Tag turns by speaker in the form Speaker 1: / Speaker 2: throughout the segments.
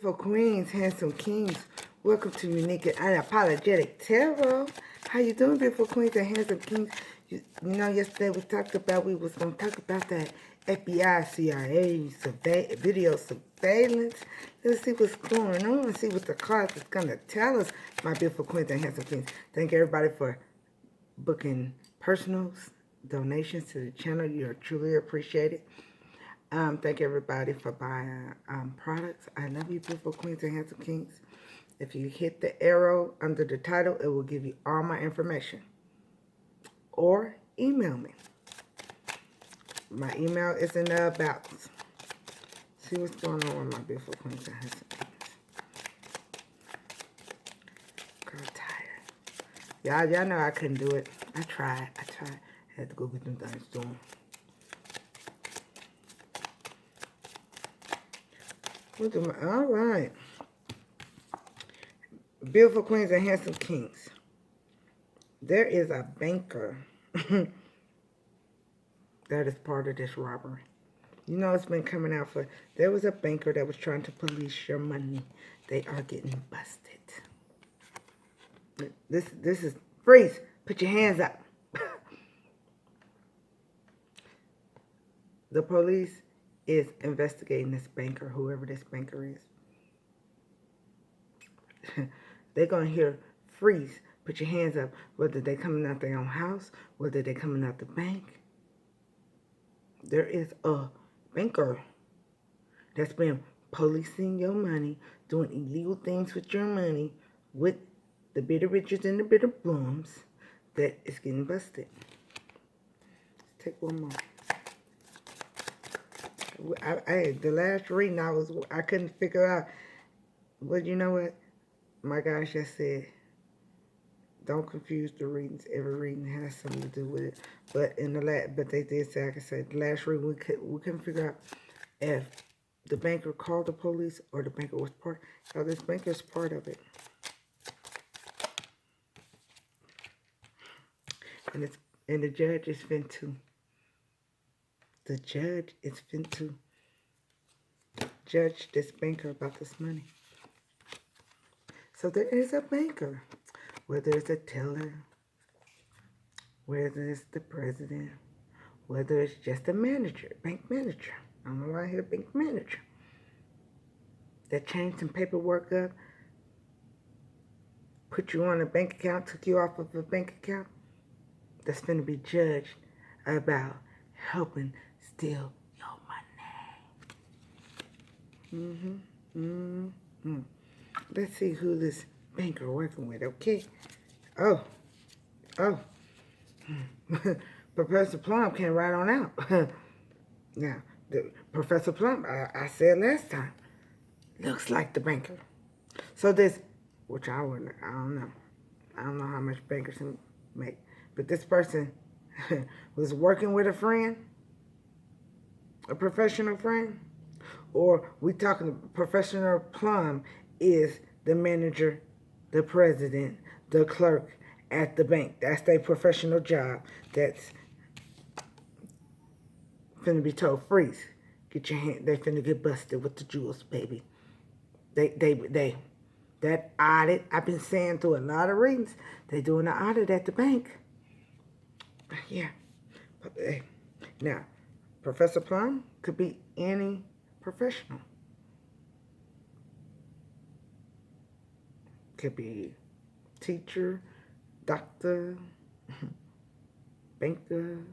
Speaker 1: beautiful queens, handsome kings. Welcome to Unique and Unapologetic Tarot. How you doing, beautiful queens and handsome kings? You know, yesterday we was going to talk about that FBI, CIA, video surveillance. Let's see what's going on, see what the cards is going to tell us, my beautiful queens and handsome kings. Thank everybody for booking personals, donations to the channel. You're truly appreciated. Thank everybody for buying products. I love you, beautiful queens and handsome kings. If you hit the arrow under the title, it will give you all my information. Or email me. My email is in the about. See what's going on with my beautiful queens and handsome kings. Girl, tired. Y'all know I couldn't do it. I tried. I had to go get them things doing. All right. Beautiful queens and handsome kings. There is a banker that is part of this robbery. You know, it's been coming out for... There was a banker that was trying to police your money. They are getting busted. This is... Freeze! Put your hands up. The police is investigating this banker, whoever this banker is. They're going to hear freeze, put your hands up, whether they coming out their own house, whether they coming out the bank. There is a banker that's been policing your money, doing illegal things with your money, with the bitter riches and the bitter blooms, that is getting busted. Let's take one more. The last reading I couldn't figure out. But you know what? My gosh, just said, don't confuse the readings. Every reading has something to do with it. But they did say, like I said, the last reading we couldn't figure out if the banker called the police or the banker was part. So this banker is part of it. And the judge is fin to. The judge is fin to judge this banker about this money. So there is a banker, whether it's a teller, whether it's the president, whether it's just a manager, bank manager. I don't know why I hear bank manager. That changed some paperwork up, put you on a bank account, took you off of a bank account. That's going to be judged about helping steal your money. Let's see who this banker working with, okay? Oh. Professor Plum came right on out. Now, Professor Plum, I said last time, looks like the banker. So this, which I don't know. I don't know how much bankers make. But this person was working with a friend, a professional friend, or we talking Professor Plum is the manager, the president, the clerk at the bank. That's their professional job. That's finna be told, freeze. Get your hand. They finna get busted with the jewels, baby. That audit, I've been saying through a lot of readings, they doing an audit at the bank. Yeah. Now, Professor Plum could be any professional. Could be teacher, doctor, banker,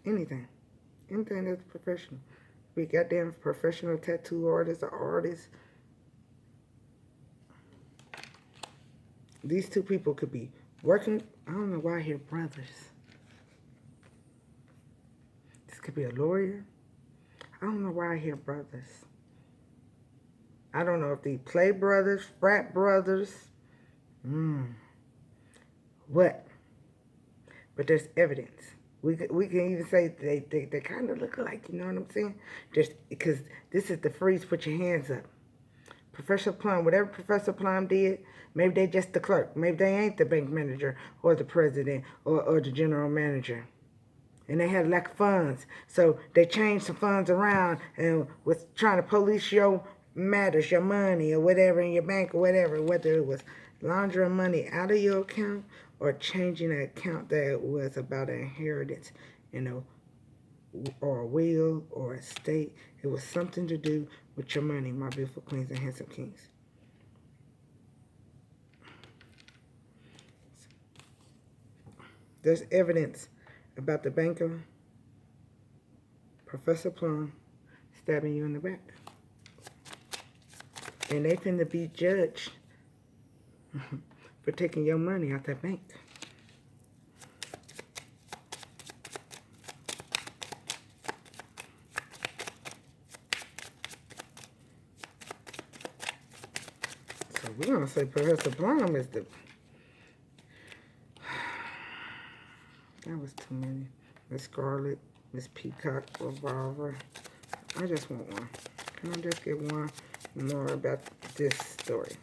Speaker 1: anything. Anything that's professional. We goddamn professional tattoo artists or artists. These two people could be working. I don't know why I hear brothers. This could be a lawyer. I don't know why I hear brothers. I don't know if they play brothers, frat brothers. What? But there's evidence. We can even say they kind of look alike, you know what I'm saying? Just because this is the freeze, put your hands up. Professor Plum, whatever Professor Plum did, maybe they just the clerk. Maybe they ain't the bank manager or the president or the general manager. and they had lack of funds. So they changed the funds around and was trying to police your matters, your money or whatever in your bank or whatever, whether it was laundering money out of your account or changing an account that was about an inheritance, you know, or a will or a estate. It was something to do with your money, my beautiful queens and handsome kings. There's evidence about the banker, Professor Plum, stabbing you in the back. And they finna be judged for taking your money out that bank. So we're gonna say Professor Plum is the... That was too many. Miss Scarlet, Miss Peacock, Revolver. I just want one. Can I just get one more about this story?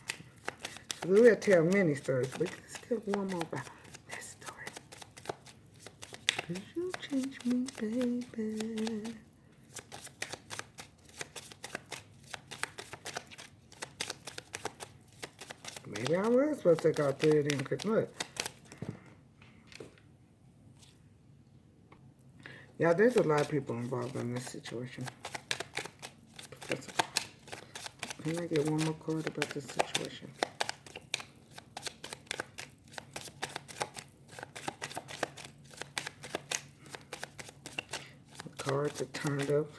Speaker 1: We will tell many stories, but let's get one more about this story. 'Cause you changed me, baby. Maybe I was supposed to take out 3 of them, because look. Yeah, there's a lot of people involved in this situation. Can I get one more card about this situation? The cards are turned up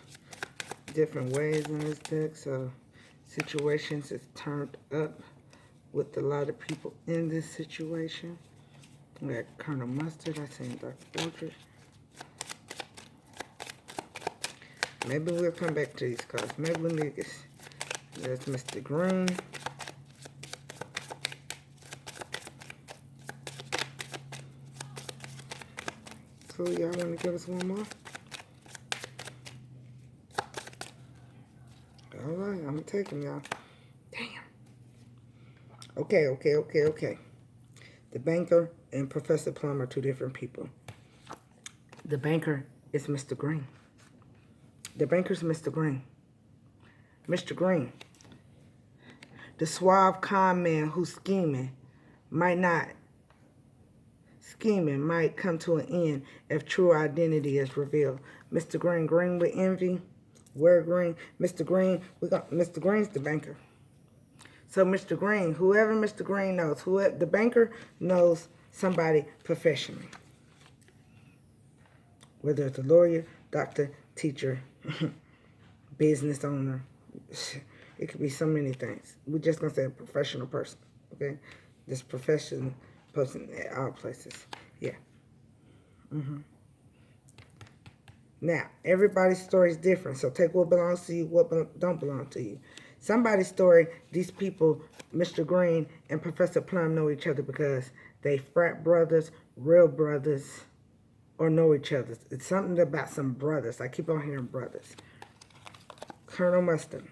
Speaker 1: different ways in this deck, so situations is turned up with a lot of people in this situation. We got Colonel Mustard, I seen Dr. Orchard. Maybe we'll come back to these cards. Maybe we'll need this. There's Mr. Green. So y'all want to give us one more? Alright, I'm going to take them, y'all. Damn. Okay. The banker and Professor Plum are 2 different people. The banker is Mr. Green. The banker's Mr. Green. Mr. Green, the suave con man who's scheming might come to an end if true identity is revealed. Mr. Green, green with envy, where green? Mr. Green, Mr. Green's the banker. So Mr. Green, whoever Mr. Green knows, whoever the banker knows somebody professionally. Whether it's a lawyer, doctor, teacher, business owner, it could be so many things. We're just gonna say a professional person, okay? This professional person at all places, yeah. Now, everybody's story is different, so take what belongs to you, what don't belong to you. Somebody's story, these people, Mr. Green and Professor Plum, know each other because they frat brothers, real brothers, or know each other. It's something about some brothers. I keep on hearing brothers. Colonel Mustard.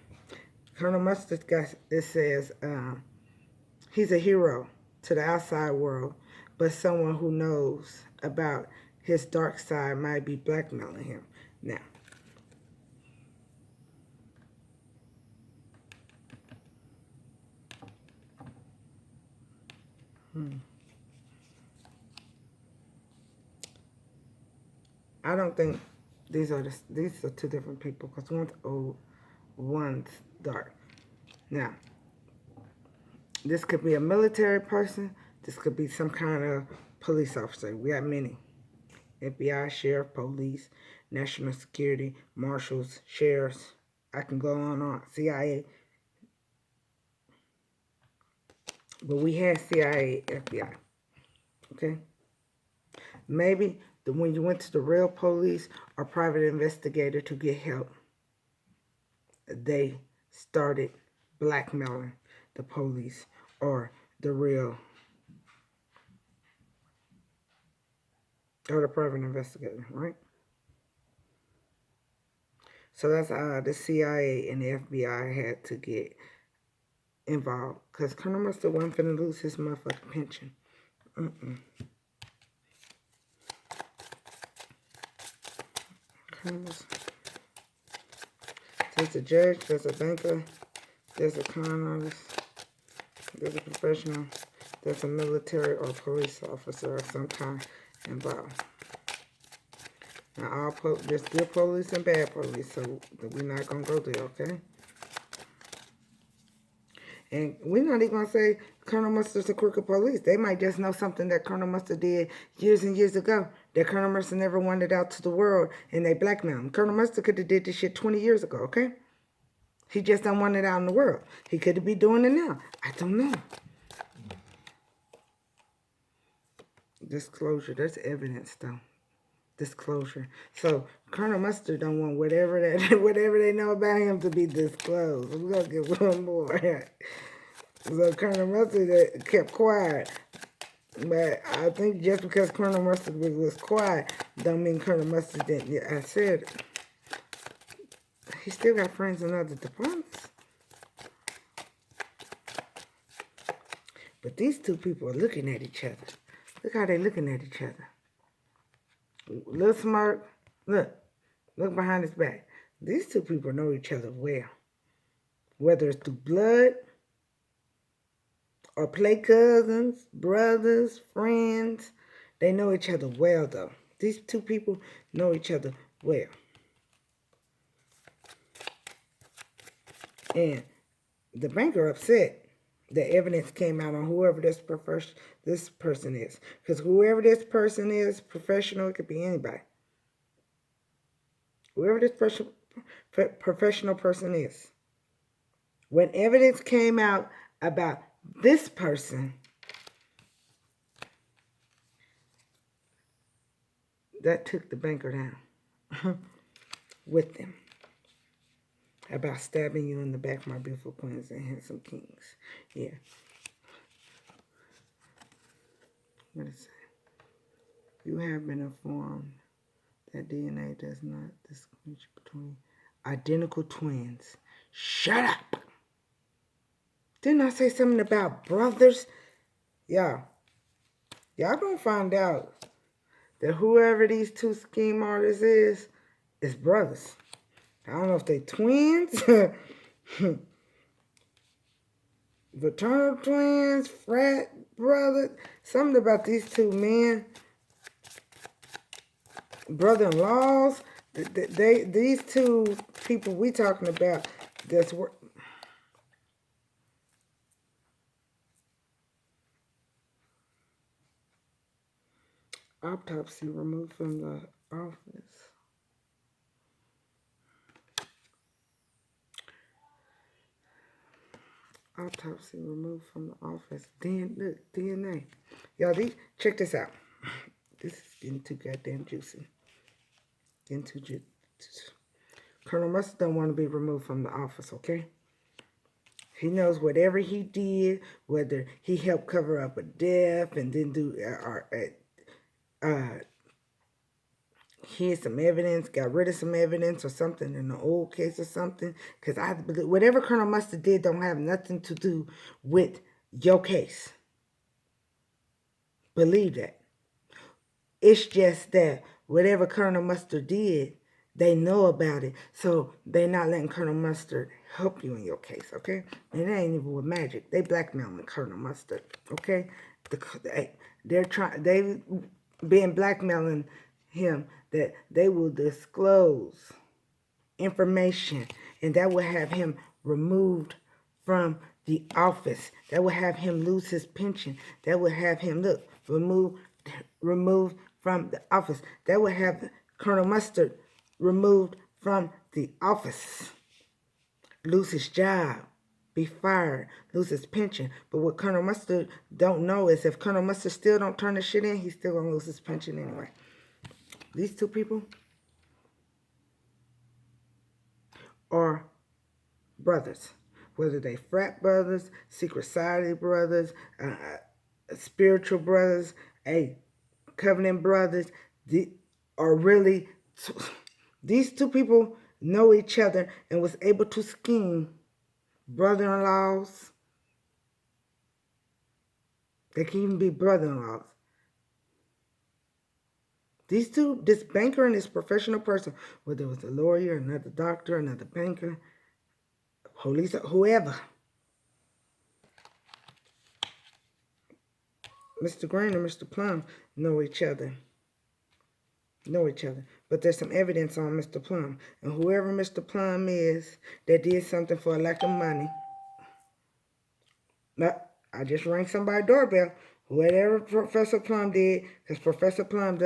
Speaker 1: Colonel Mustard, guys, it says he's a hero to the outside world, but someone who knows about his dark side might be blackmailing him. Now, I don't think these are 2 different people, because one's old, one's dark. Now, this could be a military person. This could be some kind of police officer. We got many. FBI, sheriff, police, national security, marshals, sheriffs. I can go on. CIA. But we had CIA, FBI. Okay? Maybe when you went to the real police or private investigator to get help, they started blackmailing the police or the real or the private investigator, right? So that's how the CIA and the FBI had to get involved, because Colonel Mustard wasn't finna lose his motherfucking pension. There's a judge, there's a banker, there's a con artist, there's a professional, there's a military or police officer of some kind involved. Now, there's good police and bad police, so we're not going to go there, okay? And we're not even going to say Colonel Mustard's a crooked police. They might just know something that Colonel Mustard did years and years ago that Colonel Mustard never wanted out to the world, and they blackmailed him. Colonel Mustard could have did this shit 20 years ago, okay? He just don't want it out in the world. He could be doing it now. I don't know. Disclosure. There's evidence, though. Disclosure. So Colonel Mustard don't want whatever they know about him to be disclosed. We're gonna get one more. So Colonel Mustard kept quiet. But I think just because Colonel Mustard was quiet don't mean Colonel Mustard didn't. I said he still got friends in other departments. But these two people are looking at each other. Look how they're looking at each other. Little smirk. Look behind his back. These two people know each other well. Whether it's through blood or play cousins, brothers, friends. They know each other well, though. These two people know each other well. And the banker upset that evidence came out on whoever this person is. Because whoever this person is, professional, it could be anybody. Whoever this professional person is. When evidence came out about this person, that took the banker down with them. About stabbing you in the back, my beautiful queens and handsome kings. Yeah. What is it? You have been informed that DNA does not distinguish between identical twins. Shut up! Didn't I say something about brothers? Y'all gonna find out that whoever these two scheme artists is brothers. I don't know if they twins, fraternal twins, frat brothers. Something about these two men, brother-in-laws. These two people we talking about. That's what. Autopsy removed from the office. Autopsy removed from the office. Look, DNA. Y'all, check this out. This is getting too goddamn juicy. Getting too juicy. Colonel Mustard don't want to be removed from the office, okay? He knows whatever he did, whether he helped cover up a death and then hid some evidence, got rid of some evidence or something in the old case or something. Because I believe whatever Colonel Mustard did don't have nothing to do with your case. Believe that. It's just that whatever Colonel Mustard did, they know about it. So they're not letting Colonel Mustard help you in your case, okay? And it ain't even with magic. They blackmailing Colonel Mustard, okay? They've been blackmailing him that they will disclose information and that will have him removed from the office. That will have him lose his pension. That will have him, removed from the office. That will have Colonel Mustard removed from the office. Lose his job. Be fired. Lose his pension. But what Colonel Mustard don't know is if Colonel Mustard still don't turn the shit in, he's still going to lose his pension anyway. These two people are brothers. Whether they frat brothers, secret society brothers, spiritual brothers, covenant brothers, these two people know each other and was able to scheme brother-in-laws. They can even be brother-in-laws. This banker and this professional person, whether it was a lawyer, another doctor, another banker, police, whoever, Mr. Green and Mr. Plum know each other. But there's some evidence on Mr. Plum. And whoever Mr. Plum is that did something for a lack of money. Now, I just rang somebody's doorbell. Whatever Professor Plum did, because Professor Plum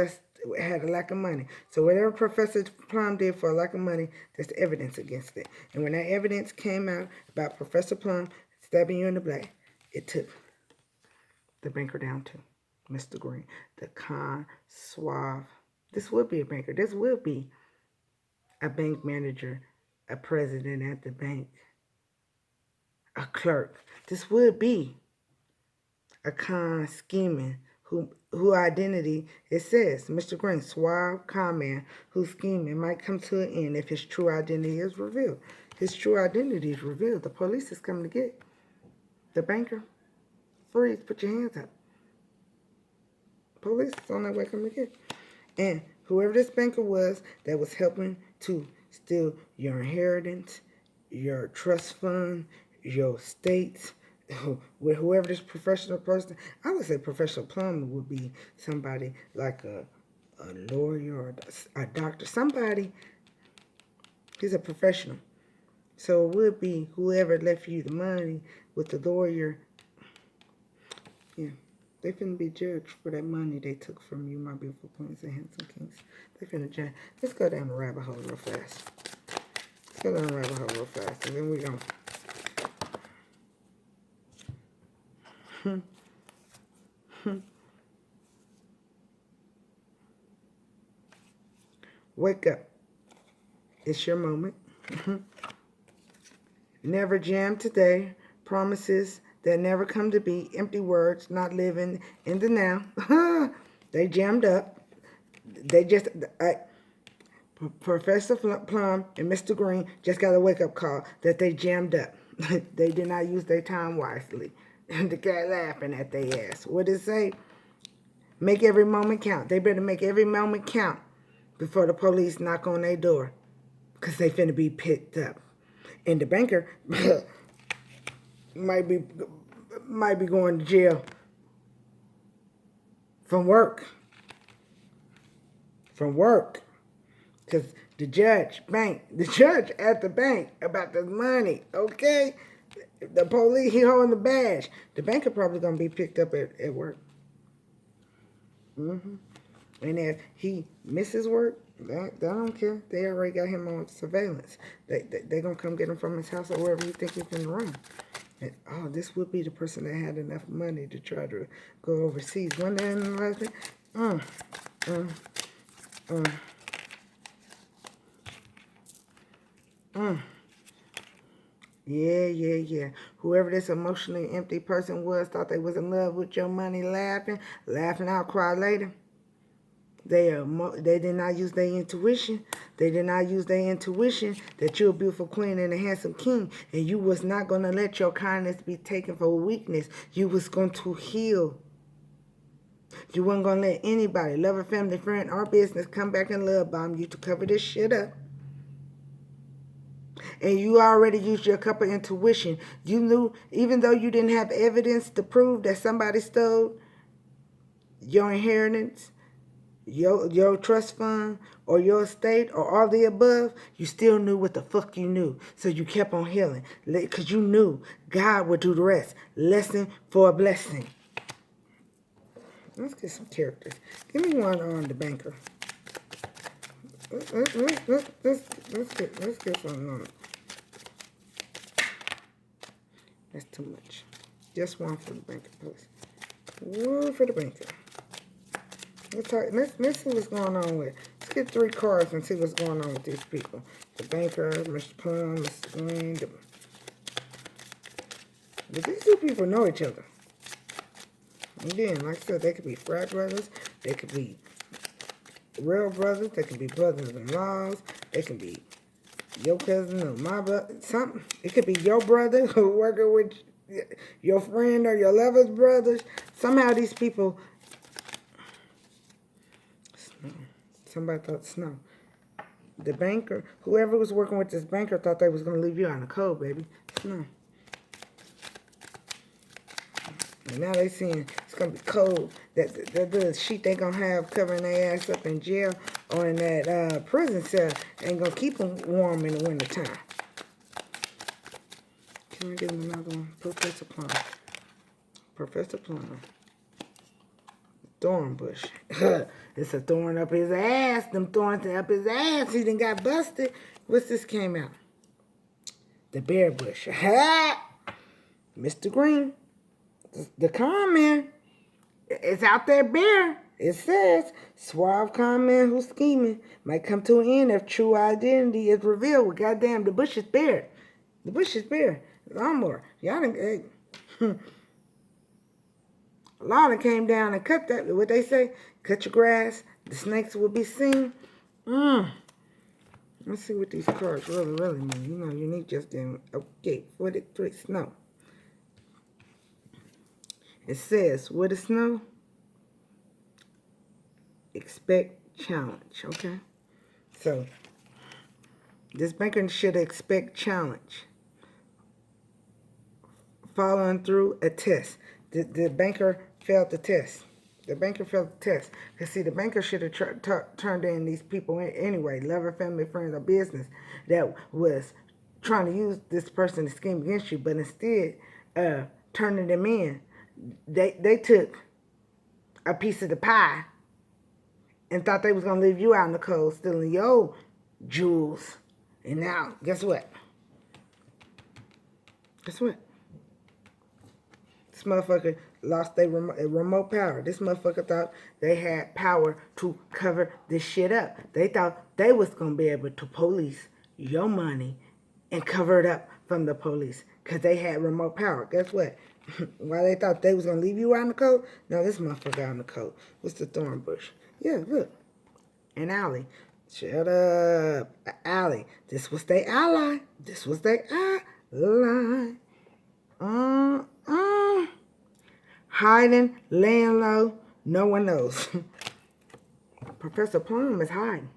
Speaker 1: had a lack of money. So whatever Professor Plum did for a lack of money, there's evidence against it. And when that evidence came out about Professor Plum stabbing you in the back, it took the banker down to Mr. Green, the suave. This would be a banker. This will be a bank manager, a president at the bank, a clerk. This would be a scheming who identity it says Mr. Green, suave con man whose scheming might come to an end if his true identity is revealed. His true identity is revealed. The police is coming to get the banker. Freeze, put your hands up. Police is on their way coming to get. And whoever this banker was that was helping to steal your inheritance, your trust fund, your estates, with whoever this professional person, I would say Professional Plumber would be somebody like a lawyer or a doctor, somebody. He's a professional. So it would be whoever left you the money with the lawyer. Yeah. They finna be judged for that money they took from you, my beautiful queens and handsome kings. They finna judge. Let's go down the rabbit hole real fast. Let's go down the rabbit hole real fast. And then we gonna... Wake up. It's your moment. Never jam today. Promises that never come to be. Empty words, not living in the now. They jammed up. They just... Professor Plum and Mr. Green just got a wake-up call that they jammed up. They did not use their time wisely. And the cat laughing at their ass. What did it say? Make every moment count. They better make every moment count before the police knock on their door. Because they finna be picked up. And the banker might be going to jail from work. From work. Because the judge at the bank about the money, okay? The police, he holding the badge. The banker probably going to be picked up at work. And if he misses work, they don't care. They already got him on surveillance. They going to come get him from his house or wherever you think he can run. And, oh, this would be the person that had enough money to try to go overseas. One day in the life, Yeah. Whoever this emotionally empty person was thought they was in love with your money, laughing out, cry later. They did not use their intuition. They did not use their intuition that you're a beautiful queen and a handsome king, and you was not going to let your kindness be taken for weakness. You was going to heal. You weren't going to let anybody, lover, family, friend, or business, come back and love bomb you to cover this shit up. And you already used your cup of intuition. You knew, even though you didn't have evidence to prove that somebody stole your inheritance, your trust fund, or your estate, or all the above, you still knew what the fuck you knew. So you kept on healing. Because you knew God would do the rest. Lesson for a blessing. Let's get some characters. Give me one on the banker. Let's get something on it. That's too much. Just one for the banker, please. One for the banker. Let's see what's going on with. Let's get 3 cards and see what's going on with these people. The banker, Mr. Plum, Mr. Green. But these 2 people know each other. Again, like I said, they could be frat brothers. They could be real brothers. They could be brothers-in-laws. They can be your cousin or my brother. Something. It could be your brother who working with your friend or your lover's brothers. Somehow these people... Somebody thought snow. The banker, whoever was working with this banker thought they was going to leave you out in the cold, baby. Snow. And now they seeing it's going to be cold. That the sheet they going to have covering their ass up in jail or in that prison cell ain't going to keep them warm in the wintertime. Can I get him another one? Professor Plum. Professor Plum. Thorn bush. It's a thorn up his ass. Them thorns up his ass. He done got busted. What's this came out? The bear bush. Mr. Green. The con man. It's out there bare. It says, suave con man who's scheming might come to an end if true identity is revealed. Well, goddamn, the bush is bare. The bush is bare. Lawnmower. Y'all done... A lot of came down and cut that. What they say? Cut your grass. The snakes will be seen. Let's see what these cards really mean. You know, unique just didn't. Okay, 43 snow. It says, with the snow, expect challenge. Okay? So, this banker should expect challenge. Following through a test. The banker failed the test. The banker failed the test. Because, see, the banker should have turned in these people anyway, lover, family, friends, or business, that was trying to use this person to scheme against you. But instead, turning them in, they took a piece of the pie and thought they was going to leave you out in the cold, stealing your jewels. And now, guess what? Guess what? This motherfucker lost their remote power. This motherfucker thought they had power to cover this shit up. They thought they was going to be able to police your money and cover it up from the police because they had remote power. Guess what? While they thought they was going to leave you out in the cold, no, this motherfucker out in the cold. What's the thorn bush? Yeah, look. An alley. Shut up. An alley. This was their ally. This was their ally. Hiding, laying low, no one knows. Professor Plum is hiding.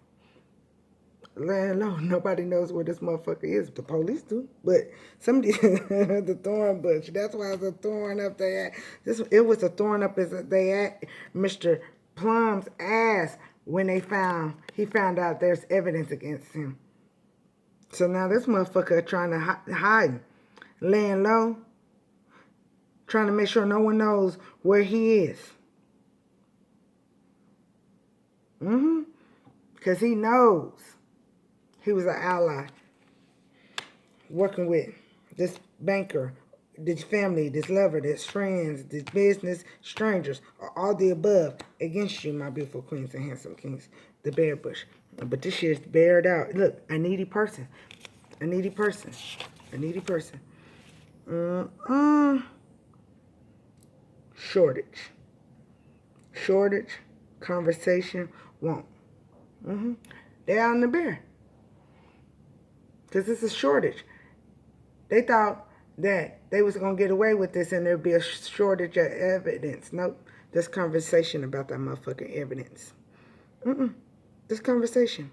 Speaker 1: Laying low, nobody knows where this motherfucker is. The police do, but somebody, the thorn bush. That's why it's a thorn up there. It was a thorn up Mr. Plum's ass when he found out there's evidence against him. So now this motherfucker trying to hide, laying low, trying to make sure no one knows where he is. Because he knows he was an ally working with this banker, this family, this lover, this friends, this business, strangers, all the above against you, my beautiful queens and handsome kings, the bear bush. But this shit's bared out. Look, a needy person. A needy person. A needy person. Shortage. Shortage, conversation, won't. They're out in the bear. Because it's a shortage. They thought that they was going to get away with this and there'd be a shortage of evidence. Nope. There's conversation about that motherfucking evidence. This conversation.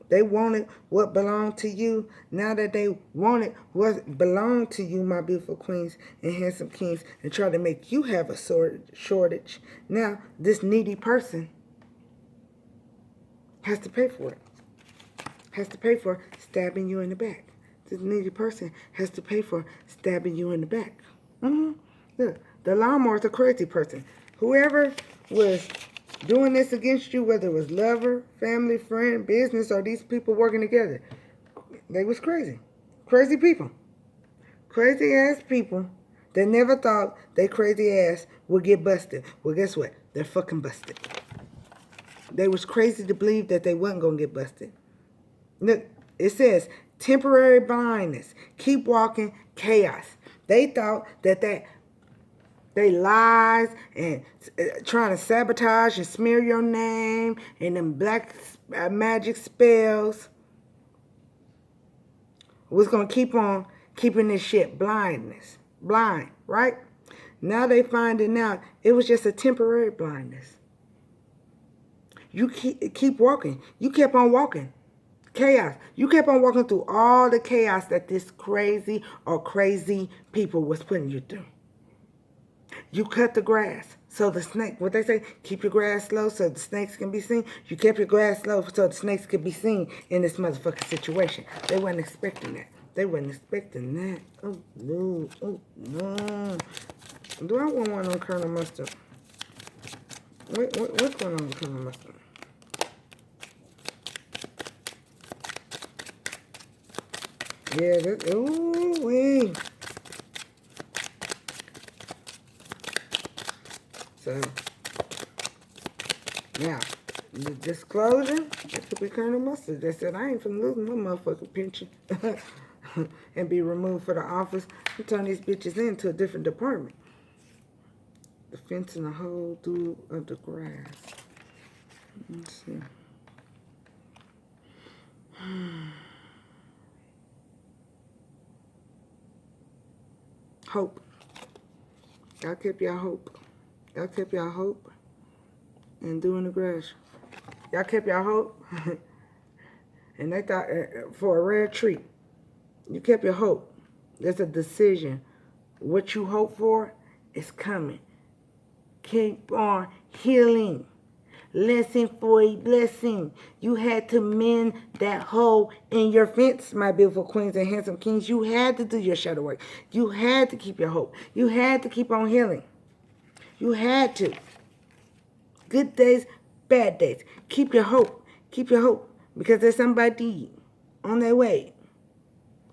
Speaker 1: They wanted what belonged to you. Now that they wanted what belonged to you, my beautiful queens and handsome kings, and try to make you have a shortage, now this needy person has to pay for it. Has to pay for stabbing you in the back. This needy person has to pay for stabbing you in the back. Look, the lawnmower's a crazy person. Whoever was doing this against you, whether it was lover, family, friend, business, or these people working together, they was crazy. Crazy people. Crazy ass people that never thought they crazy ass would get busted. Well, guess what? They're fucking busted. They was crazy to believe that they wasn't going to get busted. Look, it says, temporary blindness. Keep walking, chaos. They thought that they lies and trying to sabotage and smear your name and them black magic spells was going to keep on keeping this shit blind, right? Now they finding out it was just a temporary blindness. You keep walking. You kept on walking. Chaos. You kept on walking through all the chaos that this crazy or crazy people was putting you through. You cut the grass. So the snake, what they say, keep your grass low so the snakes can be seen. You kept your grass low so the snakes could be seen in this motherfucking situation. They wasn't expecting that. They wasn't expecting that. Oh, no. Oh, no. Do I want one on Colonel Mustard? What's going on with Colonel Mustard? Yeah, this, ooh, wee. So, now, the disclosure, it could be Colonel Mustard. They said, I ain't finna lose my motherfucking pension and be removed for the office and turn these bitches into a different department. The fence and the whole through of the grass. Let's see. Hope. Y'all kept y'all hope. Y'all kept y'all hope and doing the grass. Y'all kept y'all hope. And they thought for a rare treat. You kept your hope. There's a decision. What you hope for is coming. Keep on healing. Lesson for a blessing. You had to mend that hole in your fence, my beautiful queens and handsome kings. You had to do your shadow work. You had to keep your hope. You had to keep on healing. You had to. Good days, bad days. Keep your hope. Keep your hope. Because there's somebody on their way.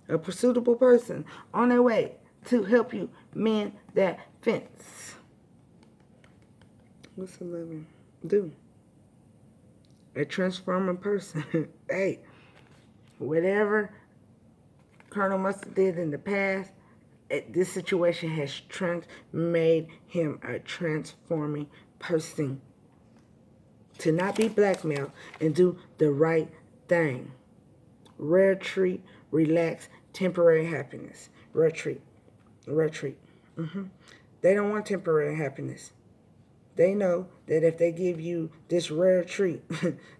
Speaker 1: A pursuitable person on their way to help you mend that fence. What's 11 do? A transforming person. Hey, whatever Colonel Mustard did in the past, this situation has made him a transforming person. To not be blackmailed and do the right thing. Rare treat, relax, temporary happiness. Rare treat. Rare treat. They don't want temporary happiness. They know that if they give you this rare treat,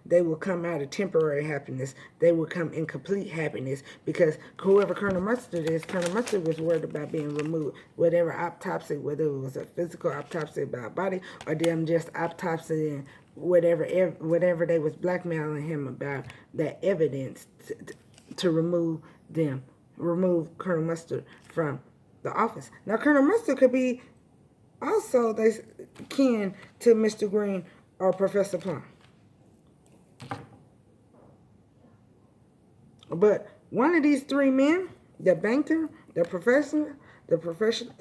Speaker 1: they will come out of temporary happiness. They will come in complete happiness because whoever Colonel Mustard is, Colonel Mustard was worried about being removed. Whatever autopsy, whether it was a physical autopsy about body or them just autopsying whatever they was blackmailing him about, that evidence to remove Colonel Mustard from the office. Now, Colonel Mustard could be also they kin to Mr. Green or Professor Plum. But one of these three men, the banker, the professor, the professional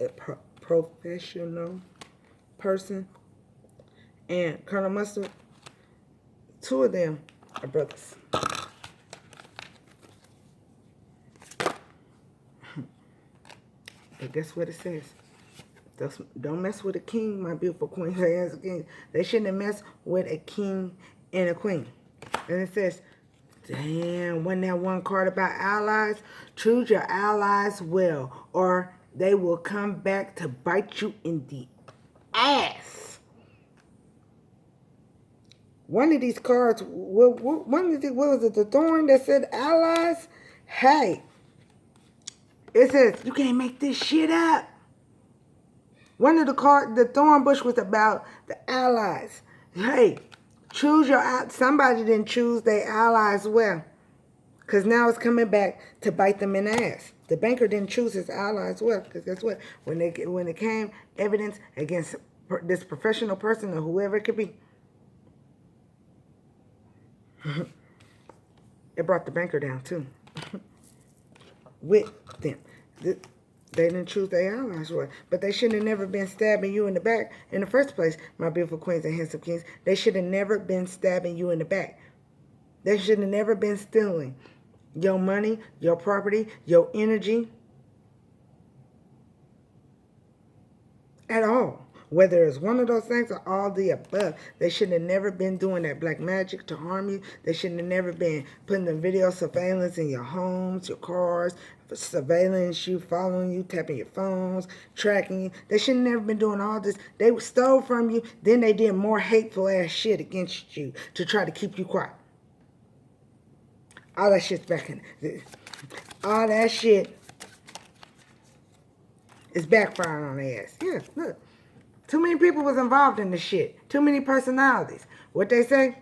Speaker 1: person, and Colonel Mustard, two of them are brothers. But guess what it says? Don't mess with a king, my beautiful queen. They shouldn't have messed with a king and a queen. And it says, damn, wasn't that one card about allies? Choose your allies well, or they will come back to bite you in the ass. One of these cards, what was it, the thorn that said allies? Hey, it says, you can't make this shit up. One of the cards, the thorn bush was about the allies. Hey, choose your allies. Somebody didn't choose their allies well. Because now it's coming back to bite them in the ass. The banker didn't choose his allies well. Because guess what? When it came evidence against this professional person or whoever it could be, it brought the banker down too. With them. They didn't choose their allies well. But they shouldn't have never been stabbing you in the back in the first place, my beautiful queens and handsome kings. They should have never been stabbing you in the back. They should have never been stealing your money, your property, your energy. At all. Whether it's one of those things or all the above, they should have never been doing that black magic to harm you. They should have never been putting the video surveillance in your homes, your cars, surveillance you, following you, tapping your phones, tracking you. They should have never been doing all this. They stole from you, then they did more hateful ass shit against you to try to keep you quiet. All that shit's back in. All that shit is backfiring on their ass. Yeah, look. Too many people was involved in this shit. Too many personalities. What they say?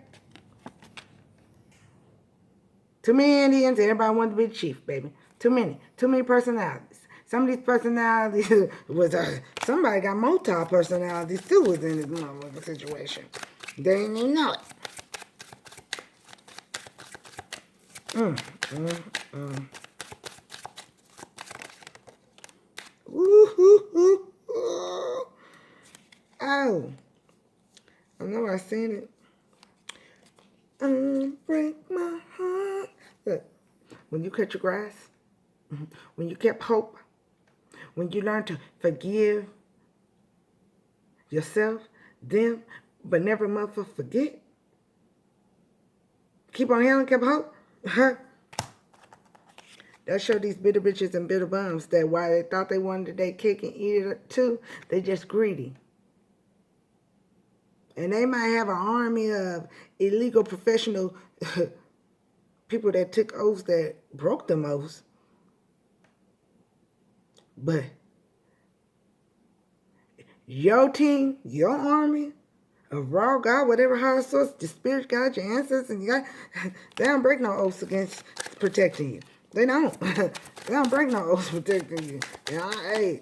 Speaker 1: Too many Indians. Everybody wanted to be the chief, baby. Too many. Too many personalities. Some of these personalities was somebody got multi-personalities too within this motherfucking situation. They didn't even know it. Ooh. Oh, I know I seen it. Break my heart. Look, when you cut your grass, when you kept hope, when you learn to forgive yourself, them, but never motherfucker forget. Keep on healing, keep hope. That showed these bitter bitches and bitter bums that while they thought they wanted their cake and eat it too, they just greedy. And they might have an army of illegal professional people that took oaths that broke them oaths. But your team, your army of raw God, whatever higher source, the spirit God, your ancestors, and you got, they don't break no oaths against protecting you. They don't. They don't break no oaths protecting you. And hey,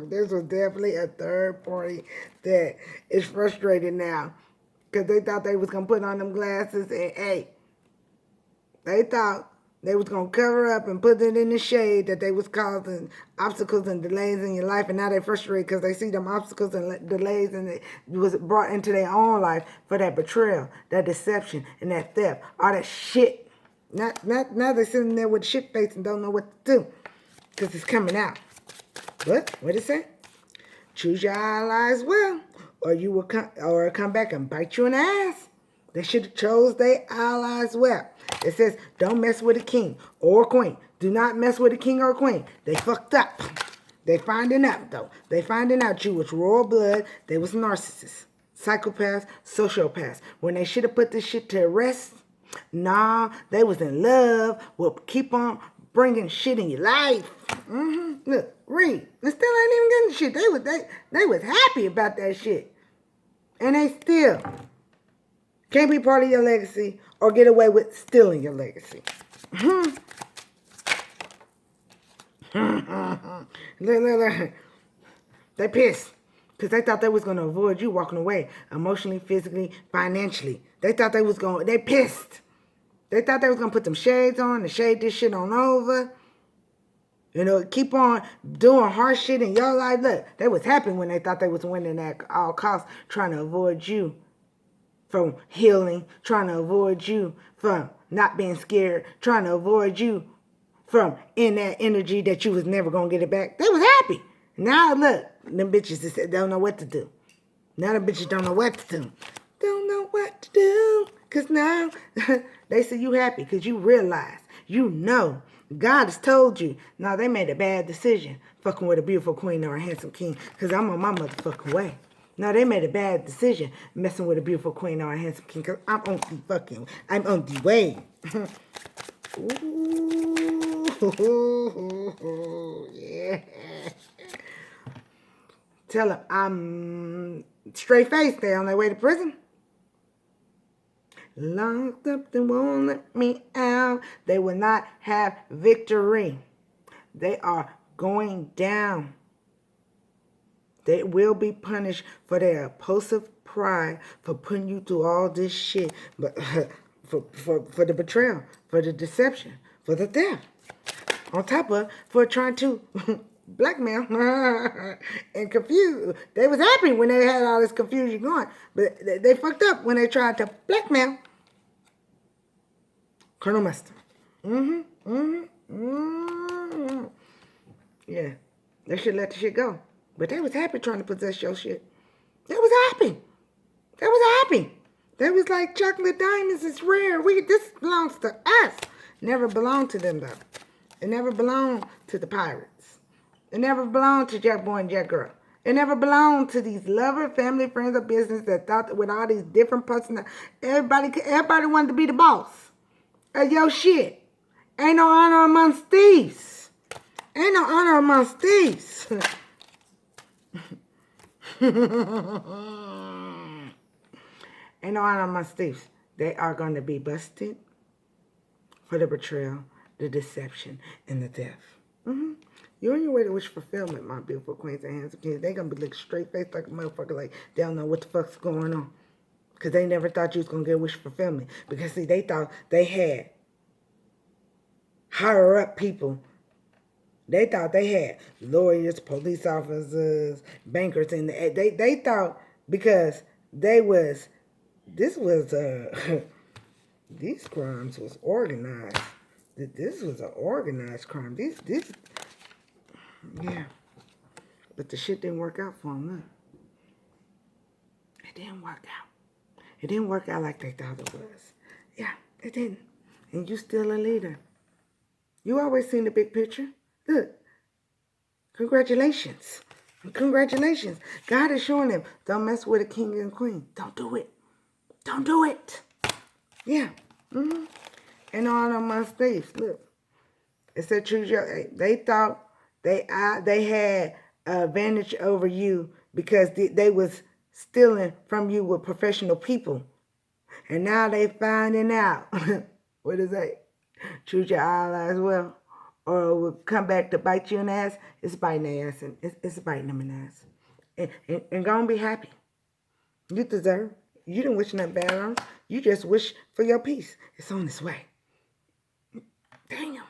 Speaker 1: this was definitely a third party that is frustrated now because they thought they was going to put on them glasses and, hey, they thought they was going to cover up and put it in the shade that they was causing obstacles and delays in your life, and now they're frustrated because they see them obstacles and delays and it was brought into their own life for that betrayal, that deception, and that theft, all that shit. Now they're sitting there with shit face and don't know what to do because it's coming out. What did it say? Choose your allies well, or you will come back and bite you in the ass. They should have chose their allies well. It says, don't mess with a king or a queen. Do not mess with a king or a queen. They fucked up. They finding out, though. They finding out you was royal blood. They was narcissists, psychopaths, sociopaths. When they should have put this shit to rest, nah, they was in love. Will keep on bringing shit in your life. Look, read. They still ain't even getting shit. They was happy about that shit. And they still can't be part of your legacy or get away with stealing your legacy. Look. They pissed because they thought they was going to avoid you walking away emotionally, physically, financially. They thought they pissed. They thought they was going to put them shades on and shade this shit on over. You know, keep on doing harsh shit in your life. Look, they was happy when they thought they was winning at all costs, trying to avoid you from healing, trying to avoid you from not being scared, trying to avoid you from in that energy that you was never going to get it back. They was happy. Now, look, them bitches just don't know what to do. Now the bitches don't know what to do. Don't know what to do. Because now they say you happy because you realize, you know, God has told you. Now they made a bad decision fucking with a beautiful queen or a handsome king because I'm on my motherfucking way. Now they made a bad decision messing with a beautiful queen or a handsome king because I'm on the way. Ooh, yeah. Tell them I'm straight faced. They on their way to prison. Locked up, they won't let me out. They will not have victory. They are going down. They will be punished for their impulsive pride, for putting you through all this shit, but for the betrayal, for the deception, for the theft. On top of for trying to blackmail and confuse. They was happy when they had all this confusion going, but they fucked up when they tried to blackmail Colonel Mustard. Yeah, they should let the shit go. But they was happy trying to possess your shit. They was happy. They was happy. They was like, chocolate diamonds is rare. This belongs to us. Never belonged to them, though. It never belonged to the pirates. It never belonged to Jack Boy and Jack Girl. It never belonged to these lover, family, friends, or business that thought that with all these different personalities, everybody wanted to be the boss of your shit. Ain't no honor amongst thieves. Ain't no honor amongst thieves. Ain't no honor amongst thieves. They are going to be busted for the betrayal, the deception, and the theft. You're on your way to wish fulfillment, my beautiful queens and handsome kings. They going to be looking straight faced like a motherfucker, like they don't know what the fuck's going on. Because they never thought you was going to get wish fulfillment. Because, see, they thought they had higher up people. They thought they had lawyers, police officers, bankers, and they thought because these crimes was organized. This was an organized crime. Yeah. But the shit didn't work out for them, look. It didn't work out. It didn't work out like they thought it was. Yeah, it didn't. And you still a leader. You always seen the big picture. Look. Congratulations. Congratulations. God is showing them, don't mess with a king and queen. Don't do it. Don't do it. Yeah. And all of my thieves. Look. It said choose your. They thought they had an advantage over you because they was stealing from you with professional people. And now they finding out. What is that? Choose your ally as well. Or will come back to bite you in the ass. It's biting their ass. And it's biting them in the ass. And go and be happy. You deserve. You didn't wish nothing bad on them. You just wish for your peace. It's on its way. Damn.